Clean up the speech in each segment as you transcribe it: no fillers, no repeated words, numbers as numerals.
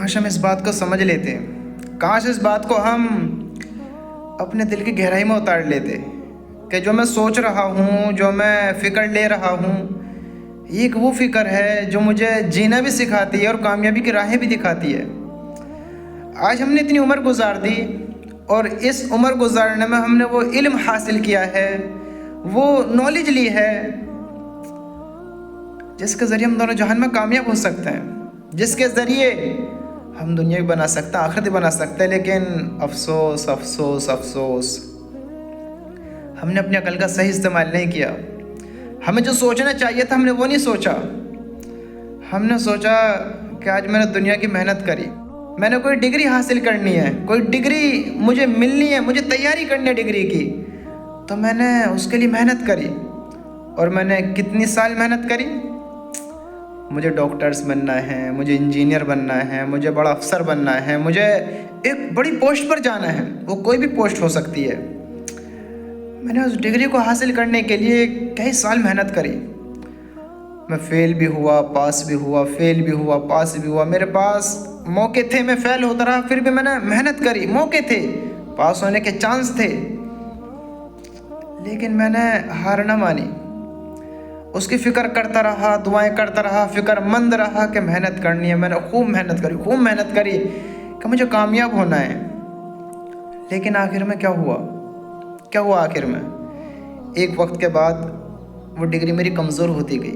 کاش ہم اس بات کو سمجھ لیتے، کاش اس بات کو ہم اپنے دل کی گہرائی میں اتار لیتے کہ جو میں سوچ رہا ہوں، جو میں فکر لے رہا ہوں، یہ ایک وہ فکر ہے جو مجھے جینا بھی سکھاتی ہے اور کامیابی کی راہیں بھی دکھاتی ہے۔ آج ہم نے اتنی عمر گزار دی اور اس عمر گزارنے میں ہم نے وہ علم حاصل کیا ہے، وہ نالج لی ہے جس کے ذریعے ہم دونوں جہان میں کامیاب ہو سکتے ہیں، جس کے ذریعے ہم دنیا بھی بنا سکتے ہیں، آخرت بھی بنا سکتے ہیں۔ لیکن افسوس افسوس افسوس، ہم نے اپنی عقل کا صحیح استعمال نہیں کیا۔ ہمیں جو سوچنا چاہیے تھا ہم نے وہ نہیں سوچا۔ ہم نے سوچا کہ آج میں نے دنیا کی محنت کری، میں نے کوئی ڈگری حاصل کرنی ہے، کوئی ڈگری مجھے ملنی ہے، مجھے تیاری کرنی ہے ڈگری کی، تو میں نے اس کے لیے محنت کری۔ اور میں نے کتنی سال محنت کری؟ مجھے ڈاکٹرز بننا ہے، مجھے انجینئر بننا ہے، مجھے بڑا افسر بننا ہے، مجھے ایک بڑی پوسٹ پر جانا ہے، وہ کوئی بھی پوسٹ ہو سکتی ہے۔ میں نے اس ڈگری کو حاصل کرنے کے لیے کئی سال محنت کری۔ میں فیل بھی ہوا، پاس بھی ہوا، فیل بھی ہوا، پاس بھی ہوا۔ میرے پاس موقع تھے، میں فیل ہوتا رہا، پھر بھی میں نے محنت کری، موقع تھے، پاس ہونے کے چانس تھے، لیکن میں نے ہار نہ مانی۔ اس کی فکر کرتا رہا، دعائیں کرتا رہا، فکر مند رہا کہ محنت کرنی ہے۔ میں نے خوب محنت کری کہ مجھے کامیاب ہونا ہے۔ لیکن آخر میں کیا ہوا آخر میں؟ ایک وقت کے بعد وہ ڈگری میری کمزور ہوتی گئی،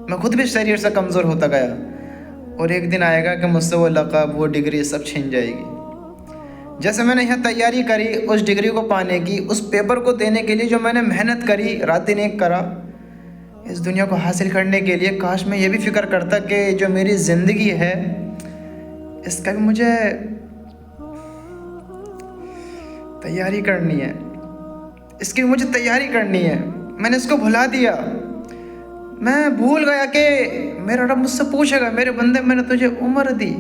میں خود بھی شریر سے کمزور ہوتا گیا، اور ایک دن آئے گا کہ مجھ سے وہ لقب، وہ ڈگری سب چھین جائے گی۔ جیسے میں نے یہاں تیاری کری اس ڈگری کو پانے کی، اس پیپر کو دینے کے لیے جو میں نے محنت کری، رات دن ایک کرا اس دنیا کو حاصل کرنے کے لیے، کاش میں یہ بھی فکر کرتا کہ جو میری زندگی ہے اس کا بھی مجھے تیاری کرنی ہے، اس کی بھی مجھے تیاری کرنی ہے۔ میں نے اس کو بھلا دیا، میں بھول گیا کہ میرا رب مجھ سے پوچھے گا، میرے بندے میں نے تجھے عمر دی،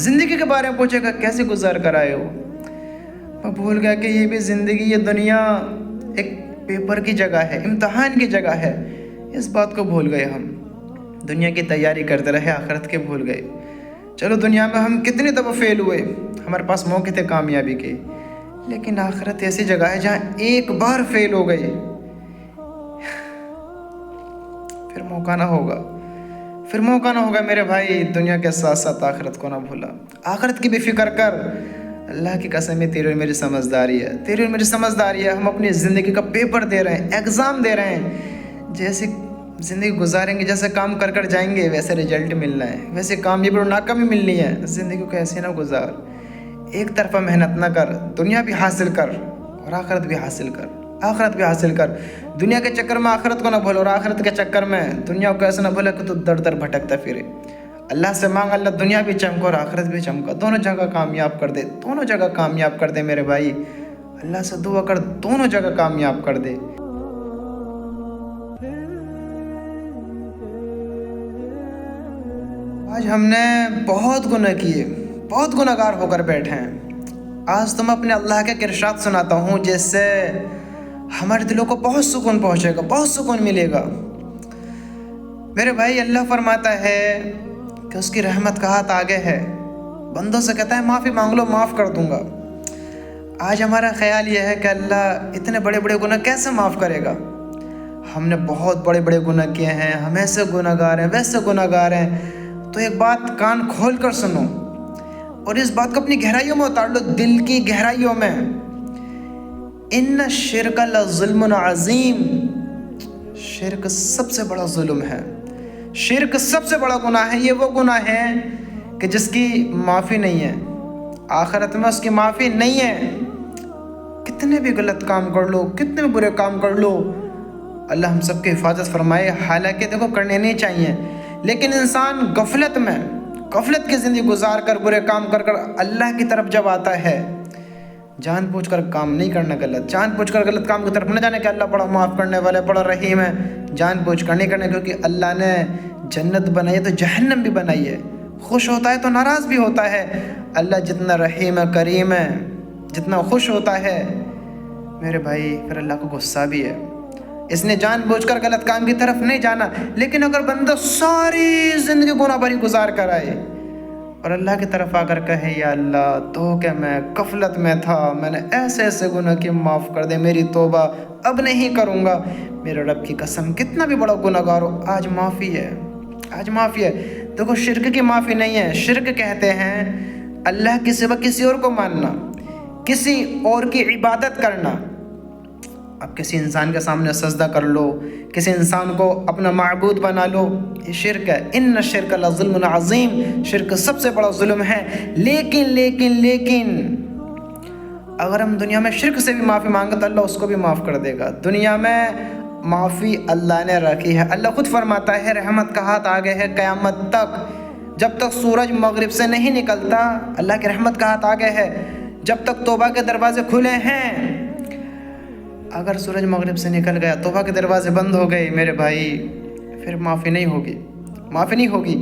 زندگی کے بارے میں پوچھے گا کیسے گزار کر آئے ہو۔ میں بھول گیا کہ یہ بھی زندگی، یہ دنیا ایک پیپر کی جگہ ہے، امتحان کی جگہ ہے۔ اس بات کو بھول گئے ہم، دنیا کی تیاری کرتے رہے، آخرت کے بھول گئے۔ چلو دنیا میں ہم کتنی دفعہ فیل ہوئے، ہمارے پاس موقع تھے کامیابی کے، لیکن آخرت ایسی جگہ ہے جہاں ایک بار فیل ہو گئے پھر موقع نہ ہوگا میرے بھائی۔ دنیا کے ساتھ ساتھ آخرت کو نہ بھولا، آخرت کی بھی فکر کر۔ اللہ کی قسم ہے، تیری اور میری سمجھداری ہے، ہم اپنی زندگی کا پیپر دے رہے ہیں، ایگزام دے رہے ہیں۔ جیسے زندگی گزاریں گے، جیسے کام کر جائیں گے، ویسے رزلٹ ملنا ہے، ویسے کامیابی اور ناکامی ملنی ہے۔ زندگی کو ایسے نہ گزار، ایک طرفہ محنت نہ کر، دنیا بھی حاصل کر اور آخرت بھی حاصل کر۔ دنیا کے چکر میں آخرت کو نہ بھول، اور آخرت کے چکر میں دنیا کو ایسا نہ بھولا کہ تو در در بھٹکتا پھرے۔ اللہ سے مانگ، اللہ دنیا بھی چمکا اور آخرت بھی چمکا، دونوں جگہ کامیاب کر دے میرے بھائی۔ اللہ سے دعا کر، دونوں جگہ کامیاب کر دے۔ آج ہم نے بہت گناہ کیے، بہت گناہگار ہو کر بیٹھے ہیں۔ آج تم اپنے اللہ کے ارشاد سناتا ہوں جس سے ہمارے دلوں کو بہت سکون پہنچے گا، بہت سکون ملے گا۔ میرے بھائی، اللہ فرماتا ہے کہ اس کی رحمت کا ہاتھ آگے ہے، بندوں سے کہتا ہے معافی مانگ لو، معاف کر دوں گا۔ آج ہمارا خیال یہ ہے کہ اللہ اتنے بڑے بڑے گناہ کیسے معاف کرے گا؟ ہم نے بہت بڑے بڑے گناہ کیے ہیں، ہم ایسے گناہ گار ہیں، ویسے گناہ گار ہیں۔ تو ایک بات کان کھول کر سنو اور اس بات کو اپنی گہرائیوں میں اتار لو، دل کی گہرائیوں میں۔ ان الشرک لظلم عظیم، شرک سب سے بڑا ظلم ہے، شرک سب سے بڑا گناہ ہے۔ یہ وہ گناہ ہے کہ جس کی معافی نہیں ہے، آخرت میں اس کی معافی نہیں ہے۔ کتنے بھی غلط کام کر لو، کتنے بھی برے کام کر لو، اللہ ہم سب کی حفاظت فرمائے۔ حالانکہ دیکھو کرنے نہیں چاہیے، لیکن انسان غفلت کی زندگی گزار کر، برے کام کر اللہ کی طرف جب آتا ہے، جان بوجھ کر کام نہیں کرنا غلط، جان بوجھ کر غلط کام کی طرف نہ جانے کہ اللہ بڑا معاف کرنے والا ہے، بڑا رحیم ہے، جان بوجھ کر نہیں کرنے، کیونکہ اللہ نے جنت بنائی ہے تو جہنم بھی بنائی ہے، خوش ہوتا ہے تو ناراض بھی ہوتا ہے۔ اللہ جتنا رحیم ہے، کریم ہے، جتنا خوش ہوتا ہے میرے بھائی، پھر اللہ کو غصہ بھی ہے۔ اس نے جان بوجھ کر غلط کام کی طرف نہیں جانا۔ لیکن اگر بندہ ساری زندگی گناہ بری گزار کر آئے اور اللہ کی طرف آ کر کہے یا اللہ تو کہ میں غفلت میں تھا، میں نے ایسے ایسے گناہ کیے، معاف کر دے، میری توبہ اب نہیں کروں گا۔ میرے رب کی قسم کتنا بھی بڑا گناہ گار ہو آج معافی ہے، آج معافی ہے۔ دیکھو شرک کی معافی نہیں ہے، شرک کہتے ہیں اللہ کے سوا کسی اور کو ماننا، کسی اور کی عبادت کرنا۔ اب کسی انسان کے سامنے سجدہ کر لو، کسی انسان کو اپنا معبود بنا لو، یہ شرک ہے۔ ان الشرک لظلم عظیم، شرک سب سے بڑا ظلم ہے۔ لیکن اگر ہم دنیا میں شرک سے بھی معافی مانگے تو اللہ اس کو بھی معاف کر دے گا۔ دنیا میں معافی اللہ نے رکھی ہے، اللہ خود فرماتا ہے رحمت کا ہاتھ آگے ہے قیامت تک، جب تک سورج مغرب سے نہیں نکلتا اللہ کی رحمت کا ہاتھ آگے ہے، جب تک توبہ کے دروازے کھلے ہیں۔ اگر سورج مغرب سے نکل گیا، توبہ کے دروازے بند ہو گئے میرے بھائی، پھر معافی نہیں ہوگی، معافی نہیں ہوگی۔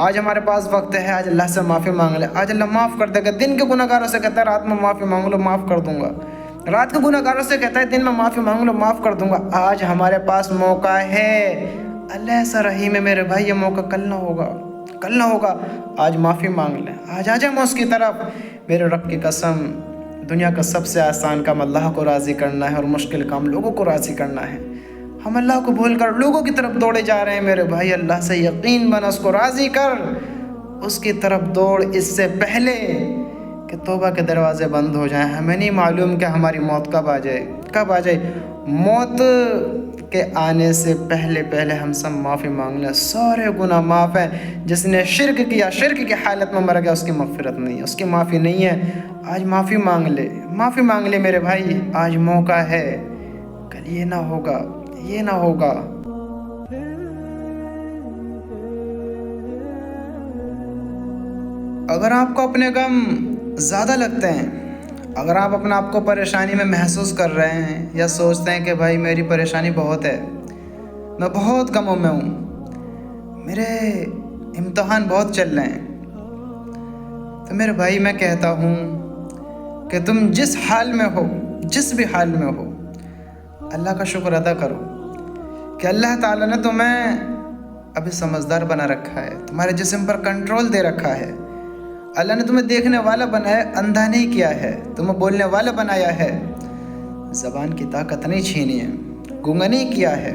آج ہمارے پاس وقت ہے، آج اللہ سے معافی مانگ لے، آج اللہ معاف کر دے گا۔ دن کے گناہ گاروں سے کہتا ہے رات میں معافی مانگ لو، معاف کر دوں گا۔ رات کے گناہ گاروں سے کہتا ہے دن میں معافی مانگ لو، معاف کر دوں گا۔ آج ہمارے پاس موقع ہے، اللہ ایسا رحیم ہے میرے بھائی، یہ موقع کل نہ ہوگا، کل نہ ہوگا۔ آج معافی مانگ لیں، آج آ جائیں اس کی طرف۔ میرے رب کی قسم دنیا کا سب سے آسان کام اللہ کو راضی کرنا ہے، اور مشکل کام لوگوں کو راضی کرنا ہے۔ ہم اللہ کو بھول کر لوگوں کی طرف دوڑے جا رہے ہیں میرے بھائی۔ اللہ سے یقین بنا، اس کو راضی کر، اس کی طرف دوڑ اس سے پہلے کہ توبہ کے دروازے بند ہو جائیں۔ ہمیں نہیں معلوم کہ ہماری موت کب آ جائے، کب آ جائے۔ موت کے آنے سے پہلے ہم سب معافی مانگ لیں، سارے گناہ معاف ہیں۔ جس نے شرک کیا، شرک کی حالت میں مر گیا، اس کی مغفرت نہیں ہے، اس کی معافی نہیں ہے۔ آج معافی مانگ لے، معافی مانگ لے میرے بھائی، آج موقع ہے، کل یہ نہ ہوگا، یہ نہ ہوگا۔ اگر آپ کو اپنے غم زیادہ لگتے ہیں، اگر آپ اپنے آپ کو پریشانی میں محسوس کر رہے ہیں، یا سوچتے ہیں کہ بھائی میری پریشانی بہت ہے، میں بہت غموں میں ہوں، میرے امتحان بہت چل رہے ہیں، تو میرے بھائی میں کہتا ہوں کہ تم جس حال میں ہو، جس بھی حال میں ہو، اللہ کا شکر ادا کرو کہ اللہ تعالیٰ نے تمہیں ابھی سمجھدار بنا رکھا ہے، تمہارے جسم پر کنٹرول دے رکھا ہے۔ اللہ نے تمہیں دیکھنے والا بنایا، اندھا نہیں کیا ہے، تمہیں بولنے والا بنایا ہے، زبان کی طاقت نہیں چھینی ہے، گونگا نہیں کیا ہے۔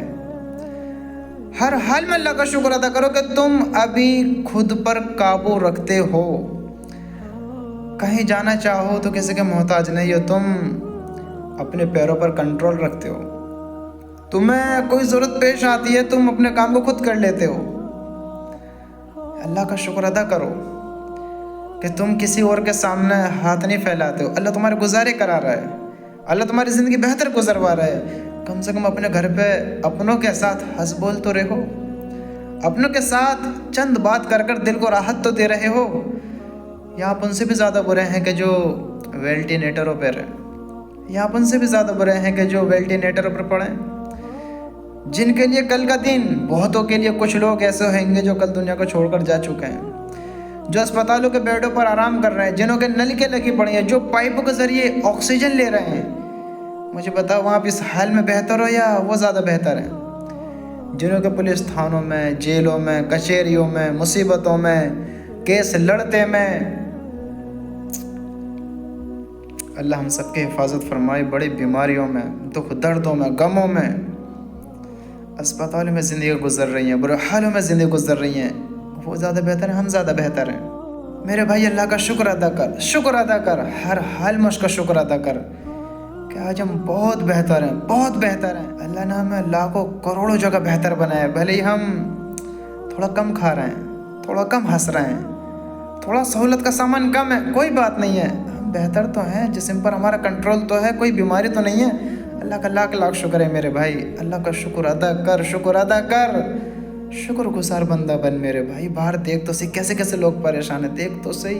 ہر حال میں اللہ کا شکر ادا کرو کہ تم ابھی خود پر قابو رکھتے ہو، کہیں جانا چاہو تو کسی کے محتاج نہیں ہو، تم اپنے پیروں پر کنٹرول رکھتے ہو، تمہیں کوئی ضرورت پیش آتی ہے تم اپنے کام کو خود کر لیتے ہو۔ اللہ کا شکر ادا کرو کہ تم کسی اور کے سامنے ہاتھ نہیں پھیلاتے ہو، اللہ تمہارے گزارے کرا رہا ہے، اللہ تمہاری زندگی بہتر گزروا رہا ہے۔ کم سے کم اپنے گھر پہ اپنوں کے ساتھ ہنس بول تو رہے ہو، اپنوں کے ساتھ چند بات کر کر دل کو راحت تو دے رہے ہو، یا آپ ان سے بھی زیادہ برے ہیں کہ جو ویلٹینیٹروں پر ہیں، یا آپ ان سے بھی زیادہ برے ہیں کہ جو ویلٹینیٹروں پر پڑے ہیں، جن کے لیے کل کا دن، بہتوں کے لیے کچھ لوگ ایسے ہوں گے جو کل دنیا کو چھوڑ کر جا چکے ہیں، جو اسپتالوں کے بیڈوں پر آرام کر رہے ہیں، جنہوں کے نلکیں لگی پڑی ہیں، جو پائپوں کے ذریعے آکسیجن لے رہے ہیں۔ مجھے بتاؤ آپ اس حال میں بہتر ہو یا وہ زیادہ بہتر ہیں؟ جنہوں کے پولیس تھانوں میں، جیلوں میں، کچہریوں میں، مصیبتوں میں، کیس لڑتے میں۔ اللہ ہم سب کی حفاظت فرمائے، بڑی بیماریوں میں، دکھ دردوں میں، غموں میں، اسپتالوں میں زندگی گزر رہی ہیں، برے حالوں میں زندگی گزر رہی ہیں۔ وہ زیادہ بہتر ہیں، ہم زیادہ بہتر ہیں؟ میرے بھائی اللہ کا شکر ادا کر، شکر ادا کر، ہر حال میں اس کا شکر ادا کر کہ آج ہم بہت بہتر ہیں، بہت بہتر ہیں۔ اللہ نے ہمیں لاکھوں کروڑوں جگہ بہتر بنایا ہے، بھلے ہی ہم تھوڑا کم کھا رہے ہیں، تھوڑا کم ہنس رہے ہیں، تھوڑا سہولت کا سامان کم ہے، کوئی بات نہیں ہے، ہم بہتر تو ہیں، جسم پر ہمارا کنٹرول تو ہے، کوئی بیماری تو نہیں ہے۔ اللہ کا لاکھ لاکھ شکر ہے میرے بھائی، اللہ کا شکر ادا کر، شکر ادا کر، شکر گزار بندہ بن میرے بھائی۔ باہر دیکھ تو صحیح کیسے کیسے لوگ پریشان ہیں، دیکھ تو صحیح۔